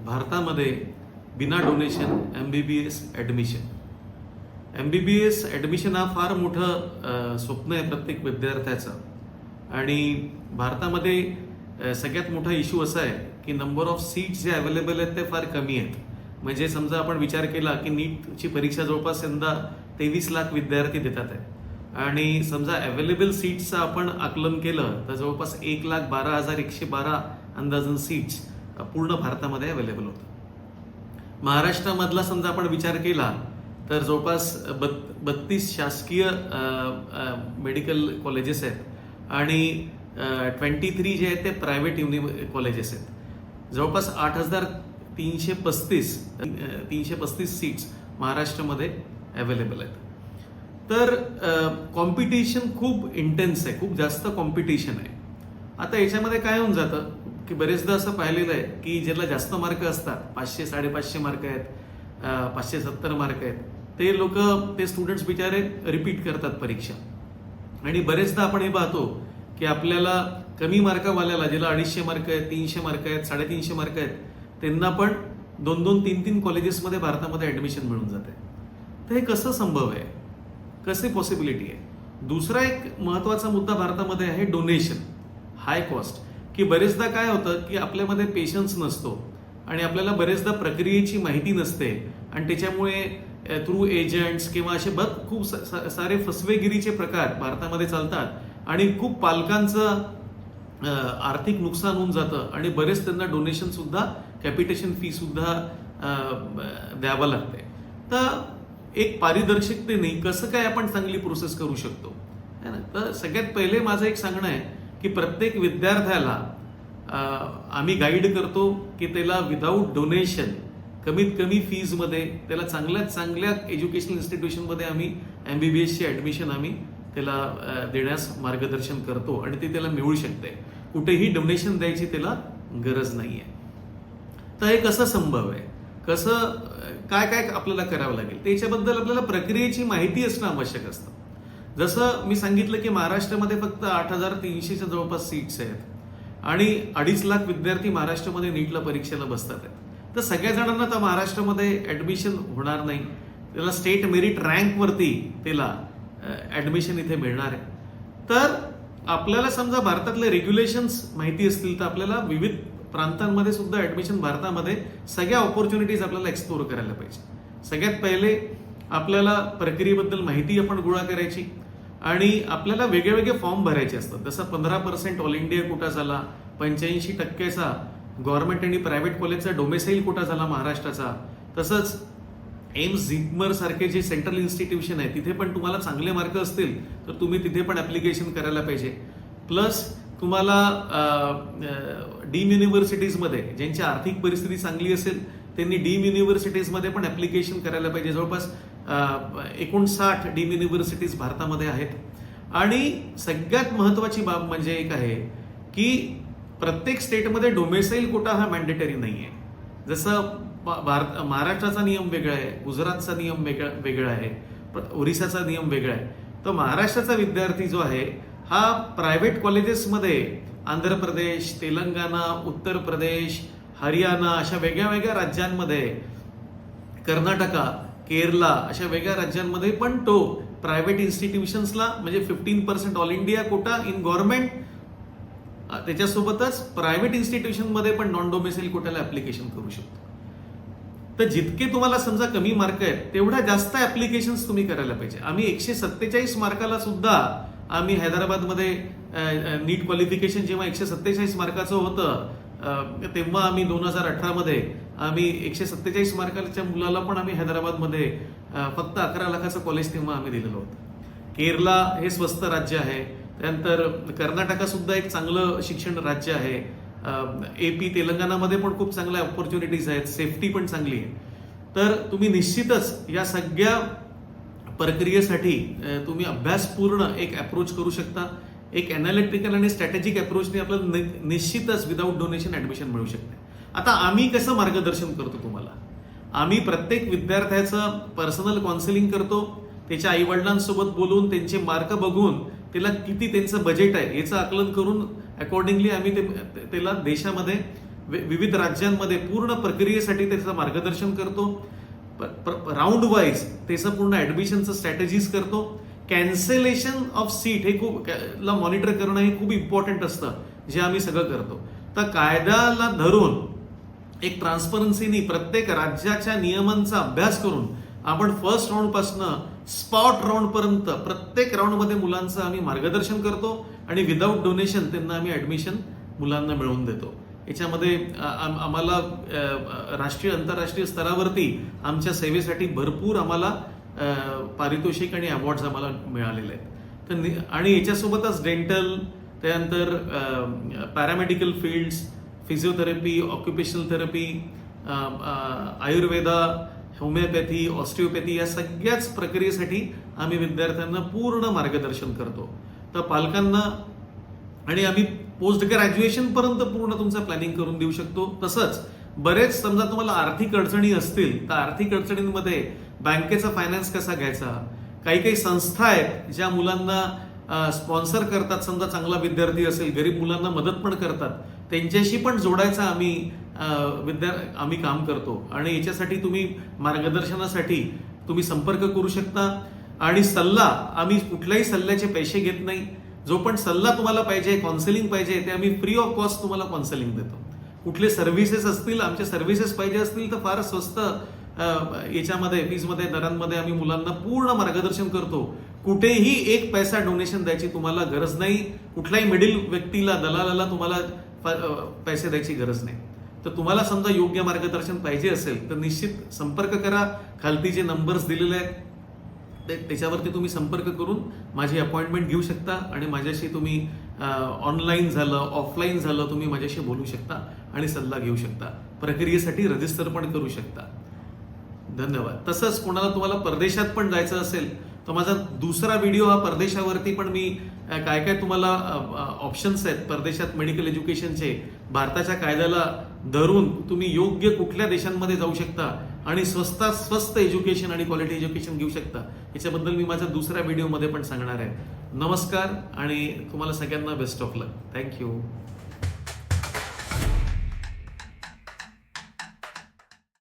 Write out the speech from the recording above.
भारतामध्ये बिना donation MBBS admission. MBBS admission हा फार मोठं स्वप्न आहे प्रत्येक विद्यार्थ्याचं. आणि भारतामध्ये सगळ्यात मोठा इश्यू असा आहे की नंबर ऑफ सीट्स जे अवेलेबल आहेत ते फार कमी आहेत. म्हणजे समजा आपण विचार केला की नीटची परीक्षा जवळपास यंदा 23 लाख विद्यार्थी देतात आहे. आणि समजा अवेलेबल सीट्सचं आपण आकलन केलं तर जवळपास 1,12,112 अंदाजन सीट्स पूर्ण भारतामध्ये अवेलेबल होतात. महाराष्ट्रामधला समजा आपण विचार केला तर जवळपास 32 शासकीय मेडिकल कॉलेजेस आहेत आणि 23 जे आहेत ते प्रायव्हेट कॉलेजेस आहेत. जवळपास 8,335 सीट्स महाराष्ट्रामध्ये अवेलेबल आहेत. तर कॉम्पिटिशन खूप इंटेन्स आहे, खूप जास्त कॉम्पिटिशन आहे. आता याच्यामध्ये काय होऊन जातं की बरेचदा असं पाहिलेलं आहे की ज्याला जास्त मार्क असतात, 500 550 मार्क आहेत, 570 मार्क आहेत, ते स्टुडंट्स बिचारे रिपीट करतात परीक्षा. आणि बरेचदा आपण हे पाहतो की आपल्याला कमी मार्कवाल्याला, ज्याला 250 मार्क आहेत, 300 मार्क आहेत, 350 मार्क आहेत, त्यांना पण 2-2, 3-3 कॉलेजेसमध्ये भारतामध्ये ॲडमिशन मिळून जाते. तर हे कसं संभव आहे, कसे पॉसिबिलिटी आहे? दुसरा एक महत्त्वाचा मुद्दा भारतामध्ये आहे डोनेशन, हाय कॉस्ट. की बरेचदा काय होतं की आपल्यामध्ये पेशन्स नसतो आणि आपल्याला बरेचदा प्रक्रियेची माहिती नसते आणि त्याच्यामुळे थ्रू एजंट्स किंवा असे खूप सारे फसवेगिरीचे प्रकार भारतामध्ये चालतात आणि खूप पालकांचं आर्थिक नुकसान होऊन जातं आणि बरेच त्यांना डोनेशन सुद्धा, कॅपिटेशन फी सुद्धा द्यावं लागते. तर एक पारदर्शकतेने कसं काय आपण चांगली प्रोसेस करू शकतो है ना? तर सगळ्यात पहिले माझं एक सांगणं आहे की प्रत्येक विद्यार्थ्याला आम्ही गाईड करतो की त्याला विदाऊट डोनेशन कमीत कमी फीजमध्ये त्याला चांगल्यात चांगल्या एज्युकेशनल इन्स्टिट्यूशनमध्ये आम्ही MBBSची ॲडमिशन आम्ही त्याला देण्यास मार्गदर्शन करतो आणि ते त्याला मिळू शकते. कुठेही डोनेशन द्यायची त्याला गरज नाही आहे. तर हे कसं संभव आहे, कसं काय काय आपल्याला करावं लागेल त्याच्याबद्दल आपल्याला प्रक्रियेची माहिती असणं आवश्यक असतं. जसं मी सांगितलं की महाराष्ट्रामध्ये फक्त 8,300च्या जवळपास सीट्स आहेत आणि 2.5 लाख विद्यार्थी महाराष्ट्रामध्ये नीटला परीक्षेला बसतात आहेत. तर सगळ्या जणांना तर महाराष्ट्रामध्ये ॲडमिशन होणार नाही. त्याला स्टेट मेरिट रँकवरती त्याला ॲडमिशन इथे मिळणार आहे. तर आपल्याला समजा भारतातले रेग्युलेशन्स माहिती असतील तर आपल्याला विविध प्रांतांमध्ये सुद्धा ॲडमिशन भारतामध्ये सगळ्या ऑपॉर्च्युनिटीज आपल्याला एक्सप्लोर करायला पाहिजे. सगळ्यात पहिले आपल्याला प्रक्रियेबद्दल माहिती आपण गोळा करायची आणि आपल्याला वेगळे फॉर्म भरायचे असतात. जसं 15% ऑल इंडिया कोटा झाला, 85%चा गव्हर्नमेंट आणि प्रायव्हेट कॉलेजचा डोमेसाईल कोटा झाला महाराष्ट्राचा. तसंच एम्स, झिपमर सारखे जे सेंट्रल इन्स्टिट्यूशन आहे तिथे पण तुम्हाला चांगले मार्क असतील तर तुम्ही तिथे पण ॲप्लिकेशन करायला पाहिजे. प्लस तुम्हाला डीम युनिव्हर्सिटीजमध्ये ज्यांची आर्थिक परिस्थिती चांगली असेल त्यांनी डीम युनिव्हर्सिटीजमध्ये पण ॲप्लिकेशन करायला पाहिजे. जवळपास 59 डीम युनिव्हर्सिटीज भारतामध्ये आहेत. आणि सगळ्यात महत्त्वाची बाब म्हणजे एक आहे की प्रत्येक स्टेटमध्ये डोमेसाईल कोटा हा मॅन्डेटरी नाही आहे. जसं महाराष्ट्राचा नियम वेगळा आहे, गुजरातचा नियम वेगळा आहे, ओरिसाचा नियम वेगळा आहे. तर महाराष्ट्राचा विद्यार्थी जो आहे हा प्रायव्हेट कॉलेजेसमध्ये आंध्र प्रदेश, तेलंगणा, उत्तर प्रदेश, हरियाणा अशा वेगळ्या राज्यांमध्ये, कर्नाटका, केरला अशा वेगळ्या राज्यांमध्ये पण तो प्रायव्हेट इन्स्टिट्यूशन्सला म्हणजे 15% all India quota in government, त्याच्यासोबतच प्रायव्हेट इन्स्टिट्यूशनमध्ये पण नॉन डोमेसाईल कोट्याला ॲप्लिकेशन करू शकतो. तर जितके तुम्हाला समजा कमी मार्क आहेत तेवढ्या जास्त ॲप्लिकेशन्स तुम्ही करायला पाहिजे. आम्ही 147 मार्काला सुद्धा आम्ही हैदराबादमध्ये नीट क्वालिफिकेशन जेव्हा 147 मार्काचं होतं तेव्हा आम्ही 2018मध्ये आम्ही 147 मार्काच्या मुलाला पण आम्ही हैदराबादमध्ये फक्त 11 लाखाचं कॉलेज तेव्हा आम्ही दिलेलं होतं. केरला हे स्वस्त राज्य आहे. त्यानंतर कर्नाटका सुद्धा एक चांगलं शिक्षण राज्य आहे. AP, तेलंगणामध्ये पण खूप चांगल्या ऑपॉर्च्युनिटीज आहेत, सेफ्टी पण चांगली आहे. तर तुम्ही निश्चितच या सगळ्या प्रक्रियेसाठी तुम्ही अभ्यासपूर्ण एक अप्रोच करू शकता. एक अनालिटिकल आणि स्ट्रॅटेजिक अप्रोचने आपल्याला निश्चितच विदाऊट डोनेशन ॲडमिशन मिळू शकते. आता आम्ही कसं मार्गदर्शन करतो तुम्हाला? आम्ही प्रत्येक विद्यार्थ्याचं पर्सनल काउन्सिलिंग करतो. त्याच्या आईवडिलांसोबत बोलून त्यांचे मार्क बघून त्याला किती त्यांचं बजेट आहे याचं आकलन करून अकॉर्डिंगली आम्ही त्याला देशामध्ये विविध राज्यांमध्ये पूर्ण प्रक्रियेसाठी त्याचं मार्गदर्शन करतो. राऊंड वाईज त्याचं पूर्ण ऍडमिशनचं स्ट्रॅटेजीज करतो. कॅन्सलेशन ऑफ सीट हे खूप मॉनिटर करणं हे खूप इम्पॉर्टंट असतं, जे आम्ही सगळं करतो. तर कायद्याला धरून एक ट्रान्सपरन्सीनी प्रत्येक राज्याच्या नियमांचा अभ्यास करून आपण फर्स्ट राऊंड पासनं स्पॉट राऊंड पर्यंत प्रत्येक राऊंडमध्ये मुलांचं आम्ही मार्गदर्शन करतो आणि विदाऊट डोनेशन त्यांना आम्ही ऍडमिशन मुलांना मिळवून देतो. याच्यामध्ये आम्हाला राष्ट्रीय आंतरराष्ट्रीय स्तरावरती आमच्या सेवेसाठी भरपूर आम्हाला पारितोषिक आणि अवॉर्ड्स आम्हाला मिळालेले आहेत. तर आणि याच्यासोबतच डेंटल, त्यानंतर paramedical fields, physiotherapy, occupational therapy, Ayurveda, homeopathy, osteopathy या सगळ्याच प्रक्रियेसाठी आम्ही विद्यार्थ्यांना पूर्ण मार्गदर्शन करतो. तर पालकांना आणि आम्ही पोस्ट ग्रॅज्युएशन पर्यंत पूर्ण तुमचं प्लॅनिंग करून देऊ शकतो. तसंच बरेच समजा तुम्हाला आर्थिक अडचणी असतील तर आर्थिक अडचणींमध्ये बँकेचा फायनान्स कसा घ्यायचा, काही काही संस्था आहेत ज्या मुलांना स्पॉन्सर करतात. समजा चांगला विद्यार्थी असेल, गरीब मुलांना मदत पण करतात, त्यांच्याशी पण जोडायचा आम्ही काम करतो. आणि याच्यासाठी तुम्ही मार्गदर्शनासाठी तुम्ही संपर्क करू शकता. आणि सल्ला, आम्ही कुठल्याही सल्ल्याचे पैसे घेत नाही. जो पण सल्ला तुम्हाला पाहिजे, काउन्सिलिंग पाहिजे, ते आम्ही फ्री ऑफ कॉस्ट तुम्हाला काउन्सिलिंग देतो. कुठले सर्व्हिसेस असतील, आमचे सर्व्हिसेस पाहिजे असतील तर फार स्वस्त याच्यामध्ये फीजमध्ये, दरांमध्ये आम्ही मुलांना पूर्ण मार्गदर्शन करतो. कुठेही एक पैसा डोनेशन द्यायची तुम्हाला गरज नाही. कुठल्याही मिडिल व्यक्तीला, दलालाला तुम्हाला पैसे द्यायची गरज नाही. तर तुम्हाला समजा योग्य मार्गदर्शन पाहिजे असेल तर निश्चित संपर्क करा. खालती जे नंबर्स दिलेले आहेत त्याच्यावरती तुम्ही संपर्क करून माझी अपॉइंटमेंट घेऊ शकता आणि माझ्याशी तुम्ही ऑनलाईन झालं, ऑफलाईन झालं, तुम्ही माझ्याशी बोलू शकता आणि सल्ला घेऊ शकता. प्रक्रियेसाठी रजिस्टर पण करू शकता. धन्यवाद. तसंच कोणाला तुम्हाला परदेशात पण जायचं असेल तर माझा दुसरा व्हिडिओ हा परदेशावरती पण मी काय काय तुम्हाला ऑप्शन्स आहेत परदेशात मेडिकल एज्युकेशनचे, भारताच्या कायद्याला धरून तुम्ही योग्य कुठल्या देशांमध्ये जाऊ शकता आणि स्वस्तात स्वस्त एज्युकेशन आणि क्वालिटी एज्युकेशन घेऊ शकता, याच्याबद्दल मी माझ्या दुसऱ्या व्हिडिओमध्ये पण सांगणार आहे. नमस्कार आणि तुम्हाला सगळ्यांना बेस्ट ऑफ लक. थँक्यू.